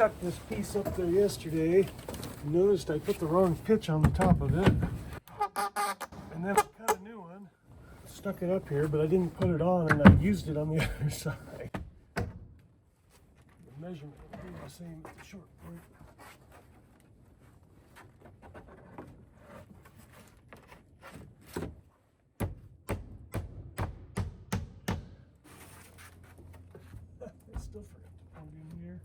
stuck this piece up there yesterday. Noticed I put the wrong pitch on the top of it. And then I cut a new one. Stuck it up here, but I didn't put it on, and I used it on the other side. The measurement will be the same with the short point. I still forgot to plug in here.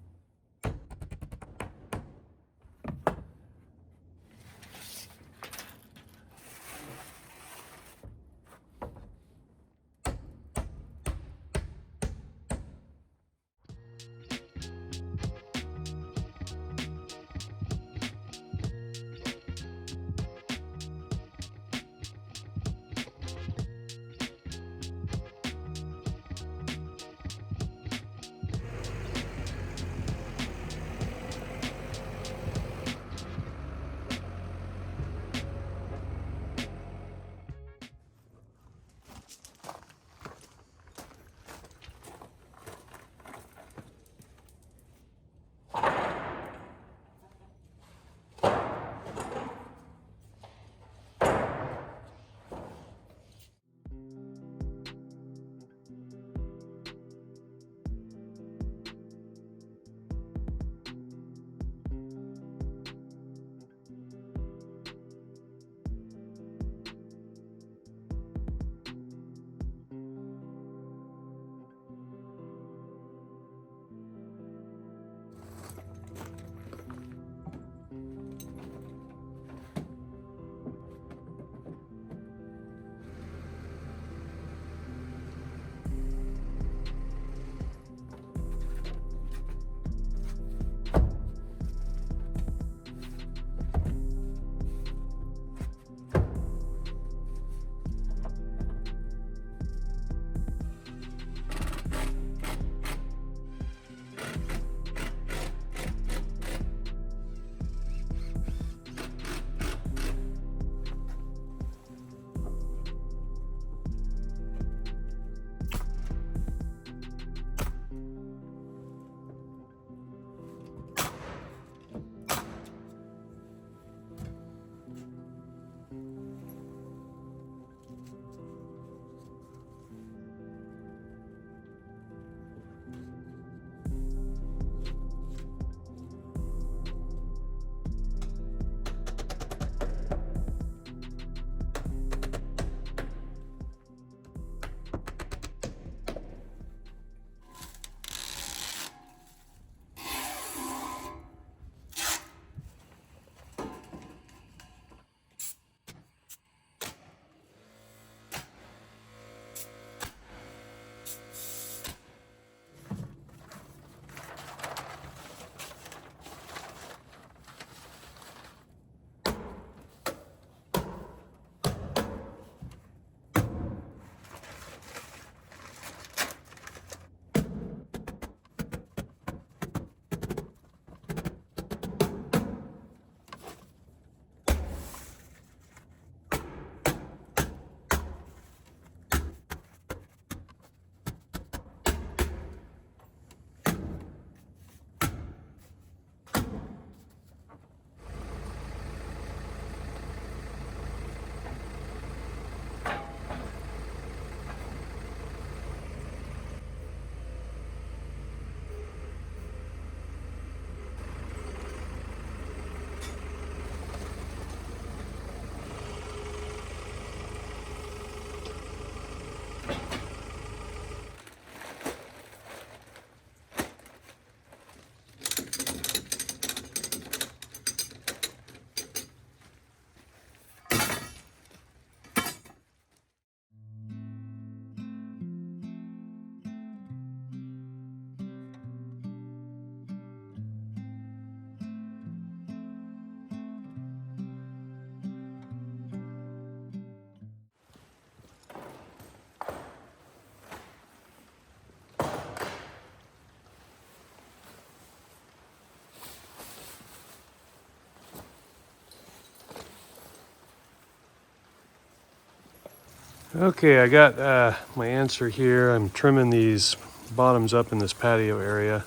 Okay, I got my answer here. I'm trimming these bottoms up in this patio area.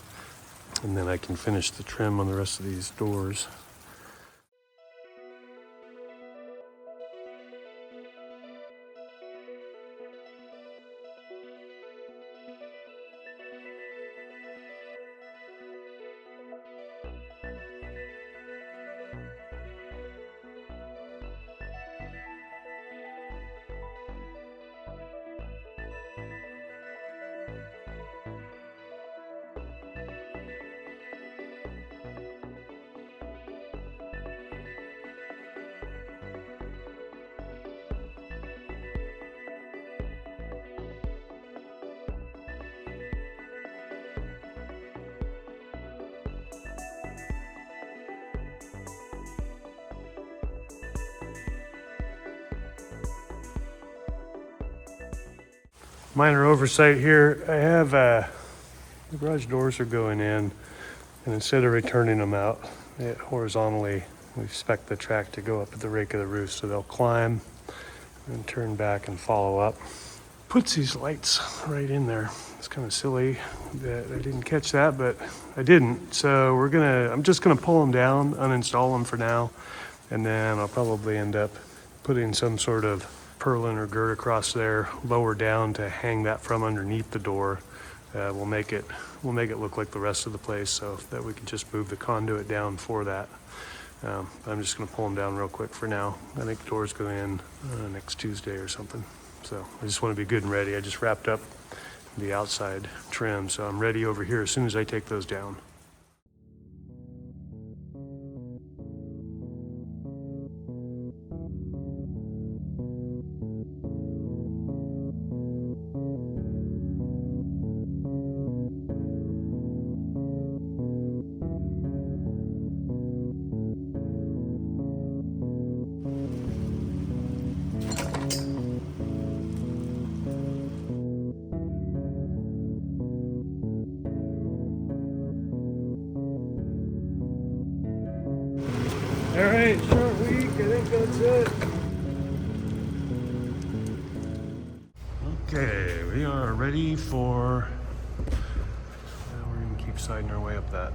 And then I can finish the trim on the rest of these doors. Minor oversight here. I have the garage doors are going in, and instead of returning them out horizontally, we expect the track to go up at the rake of the roof, so they'll climb and turn back and follow up. Puts these lights right in there. It's kind of silly that I didn't catch that, but I didn't. So I'm just gonna pull them down, uninstall them for now, and then I'll probably end up putting some sort of purlin or gird across there, lower down to hang that from underneath the door. We'll make it look like the rest of the place, so that we can just move the conduit down for that. I'm just gonna pull them down real quick for now. I think the doors go in next Tuesday or something. So I just want to be good and ready. I just wrapped up the outside trim, so I'm ready over here as soon as I take those down. All right, short week, I think that's it. Okay, we are ready for, we're gonna keep siding our way up that.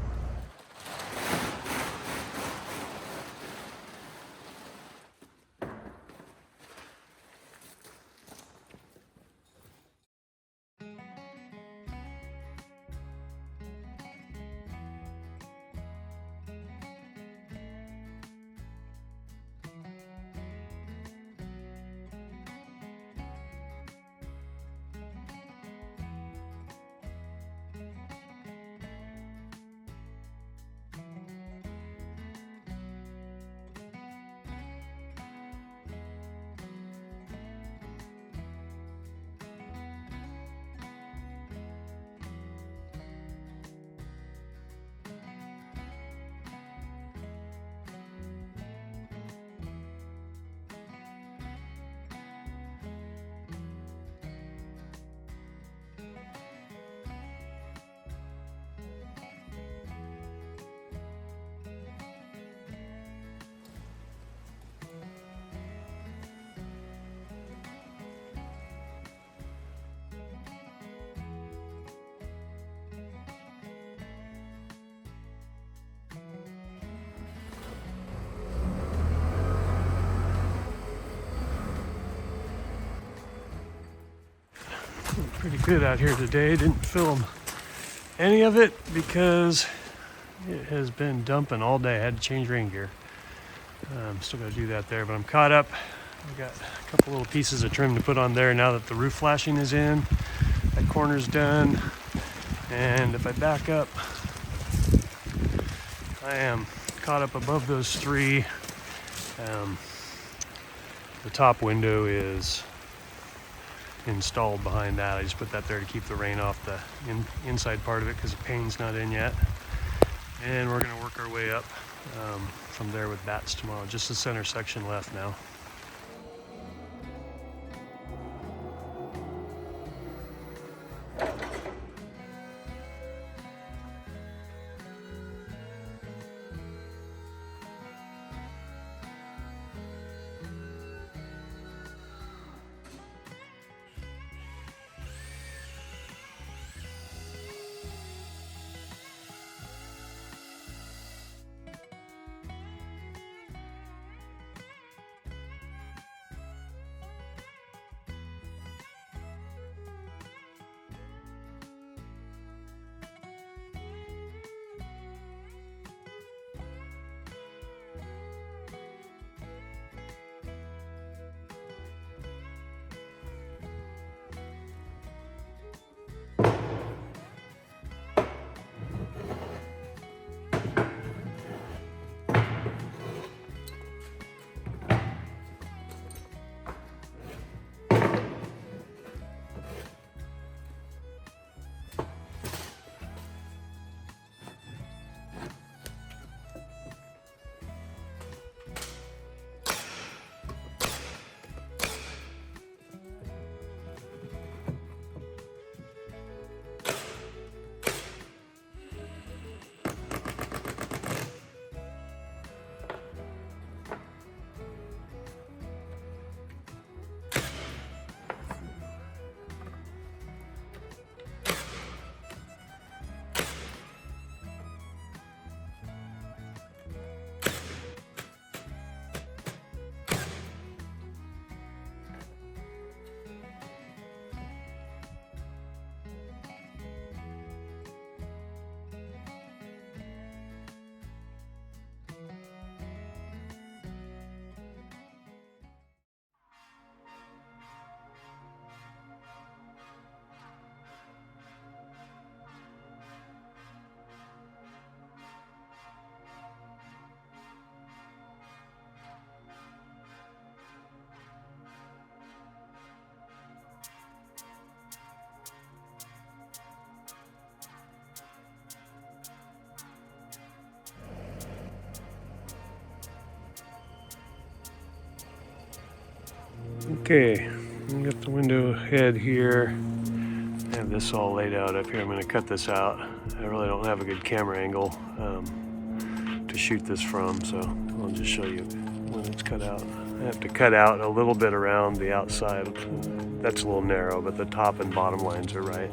Pretty good out here today. Didn't film any of it because it has been dumping all day. I had to change rain gear. Still got to do that there, but I'm caught up. I've got a couple little pieces of trim to put on there now that the roof flashing is in. That corner's done. And if I back up, I am caught up above those three. The top window is installed behind that. I just put that there to keep the rain off the inside part of it because the paint's not in yet. And we're going to work our way up from there with bats tomorrow. Just the center section left now. Okay, we got the window head here. I have this all laid out up here. I'm going to cut this out. I really don't have a good camera angle to shoot this from, so I'll just show you when it's cut out. I have to cut out a little bit around the outside. That's a little narrow, but the top and bottom lines are right.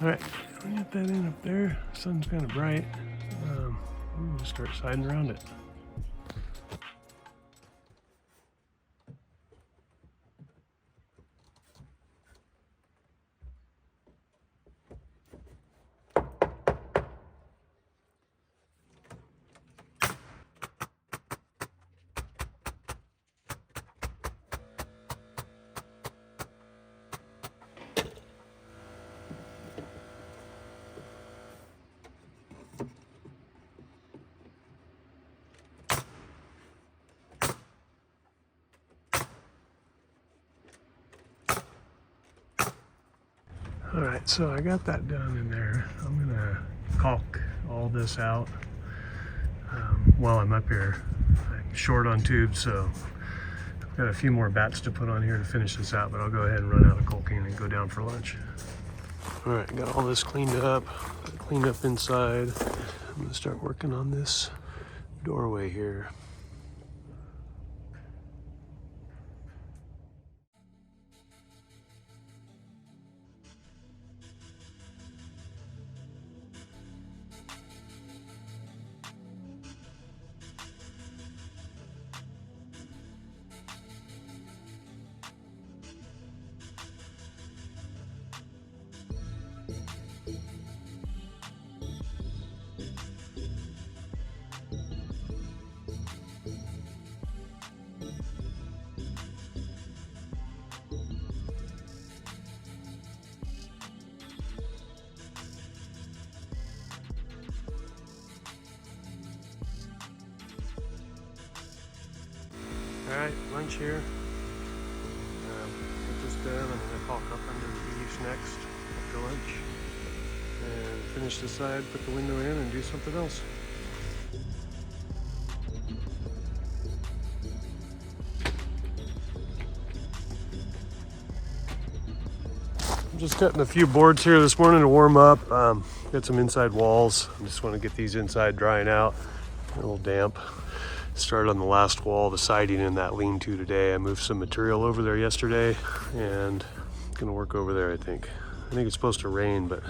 All right, we get that in up there. The sun's kind of bright. I'm gonna start siding around it. All right, so I got that done in there. I'm gonna caulk all this out while I'm up here. I'm short on tubes, so I've got a few more bats to put on here to finish this out, but I'll go ahead and run out of caulking and go down for lunch. All right, got all this cleaned up inside. I'm gonna start working on this doorway here. All right, lunch here. Get this done. I'm gonna caulk up under the eaves next after lunch. And finish this side, put the window in, and do something else. I'm just cutting a few boards here this morning to warm up. Got some inside walls. I just want to get these inside drying out. They're a little damp. Started on the last wall, the siding in that lean-to today. I moved some material over there yesterday and gonna work over there, I think. I think it's supposed to rain, but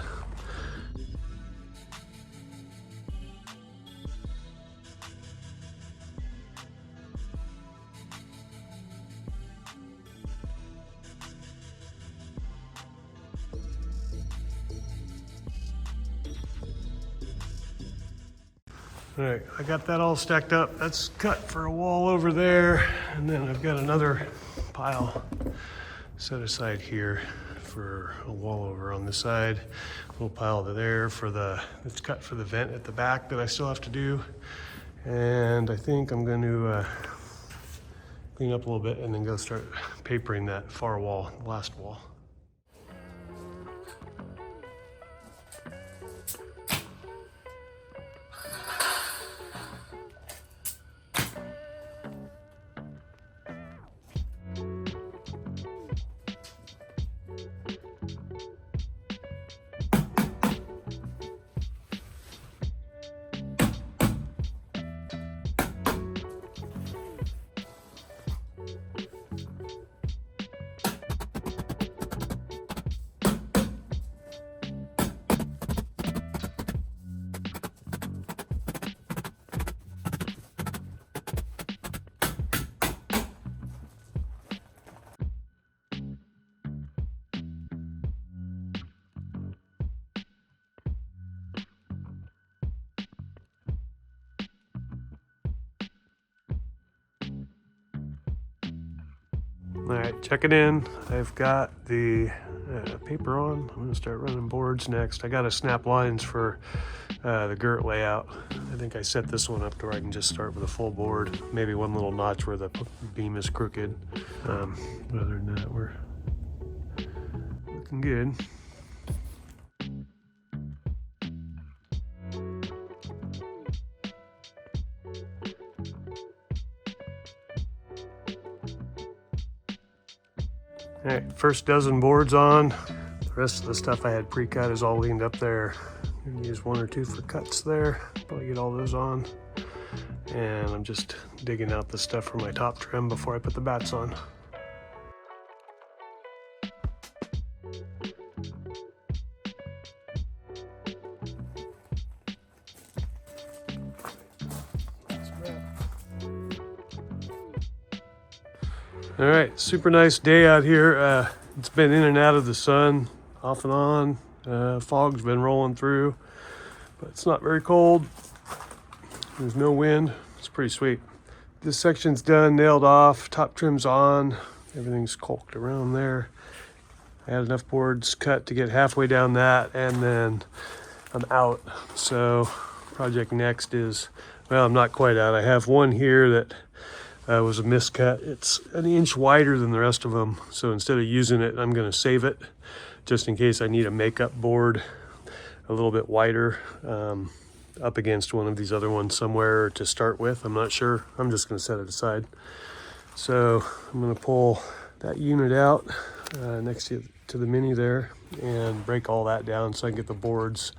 all right, I got that all stacked up. That's cut for a wall over there. And then I've got another pile set aside here for a wall over on this side. A little pile over there for it's cut for the vent at the back that I still have to do. And I think I'm going to clean up a little bit and then go start papering that far wall, the last wall. All right, check it in. I've got the paper on. I'm gonna start running boards next. I gotta snap lines for the girt layout. I think I set this one up to where I can just start with a full board, maybe one little notch where the beam is crooked. But other than that, we're looking good. All right, first dozen boards on. The rest of the stuff I had pre-cut is all leaned up there. I'm gonna use one or two for cuts there. Probably get all those on. And I'm just digging out the stuff for my top trim before I put the bats on. All right, super nice day out here. It's been in and out of the sun, off and on. Fog's been rolling through, but it's not very cold. There's no wind. It's pretty sweet. This section's done, nailed off, top trim's on. Everything's caulked around there. I had enough boards cut to get halfway down that, and then I'm out. So project next is, well, I'm not quite out. I have one here that was a miscut. It's an inch wider than the rest of them. So instead of using it, I'm gonna save it just in case I need a makeup board a little bit wider up against one of these other ones somewhere to start with. I'm not sure. I'm just gonna set it aside. So I'm gonna pull that unit out next to the Mini there and break all that down so I can get the boards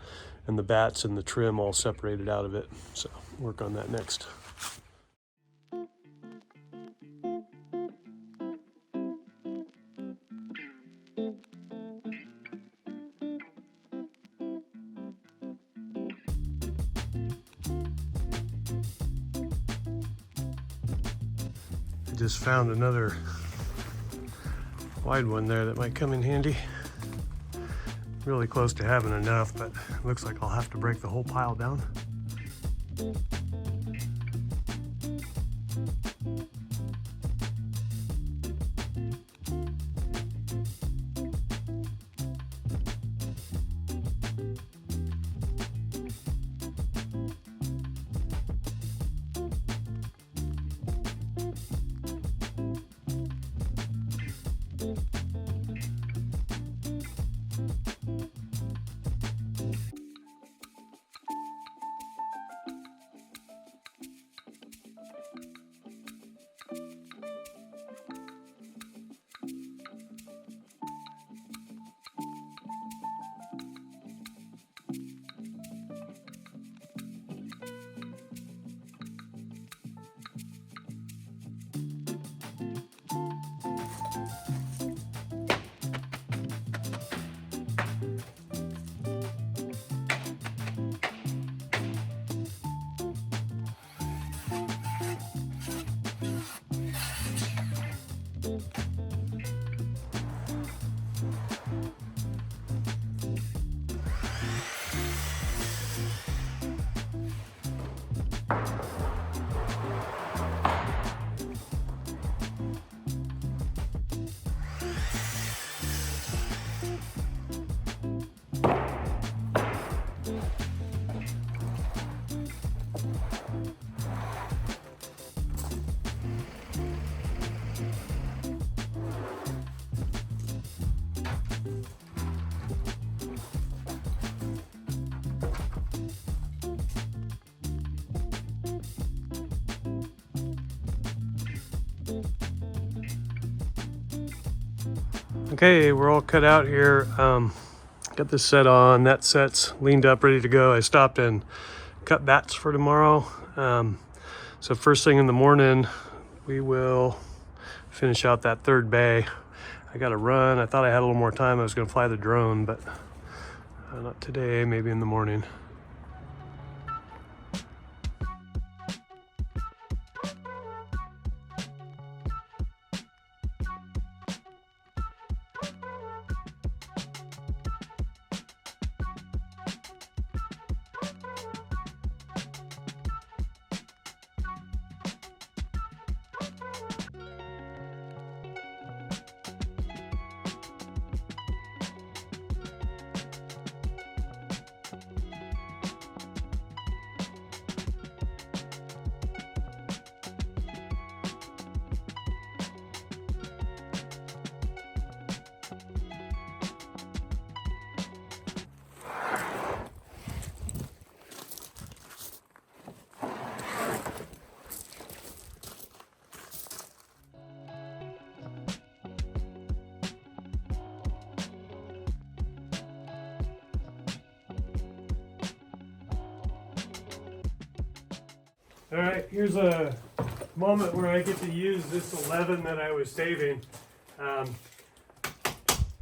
and the bats and the trim all separated out of it. So work on that next. I just found another wide one there that might come in handy. Really close to having enough, but it looks like I'll have to break the whole pile down. Okay, we're all cut out here. Got this set on. That set's leaned up, ready to go. I stopped and cut bats for tomorrow. So first thing in the morning, we will finish out that third bay. I got to run. I thought I had a little more time. I was going to fly the drone, but not today, maybe in the morning. All right, here's a moment where I get to use this 11 that I was saving. The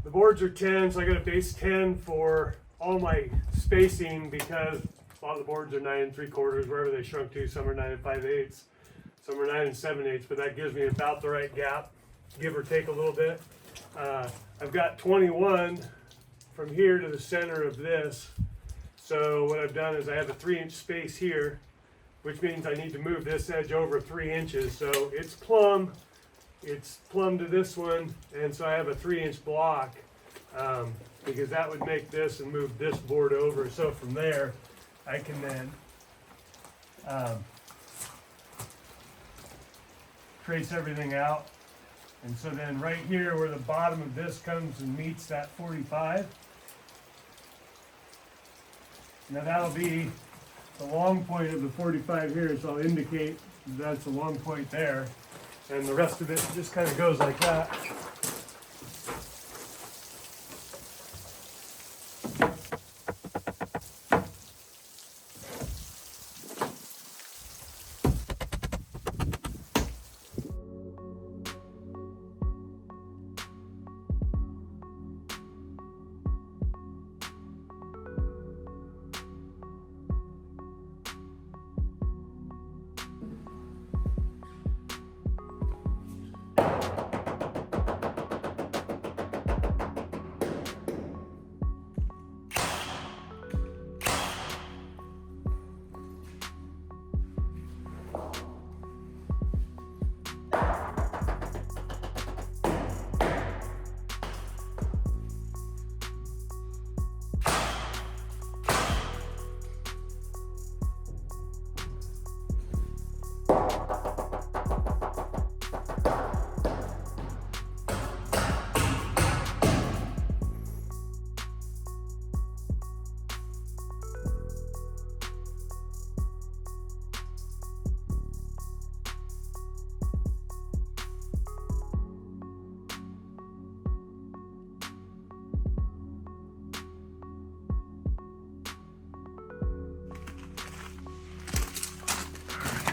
boards are 10, so I got a base 10 for all my spacing because a lot of the boards are 9 3/4, wherever they shrunk to. Some are 9 5/8, some are 9 7/8, but that gives me about the right gap, give or take a little bit. I've got 21 from here to the center of this. So what I've done is I have a 3-inch space here, which means I need to move this edge over 3 inches. So it's plumb to this one, and so I have a 3-inch block because that would make this and move this board over. So from there, I can then trace everything out. And so then right here where the bottom of this comes and meets that 45, now that'll be the long point of the 45 here, so I'll indicate that's the long point there. And the rest of it just kind of goes like that.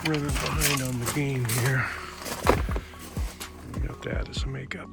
Running behind on the game here. We got to add some makeup.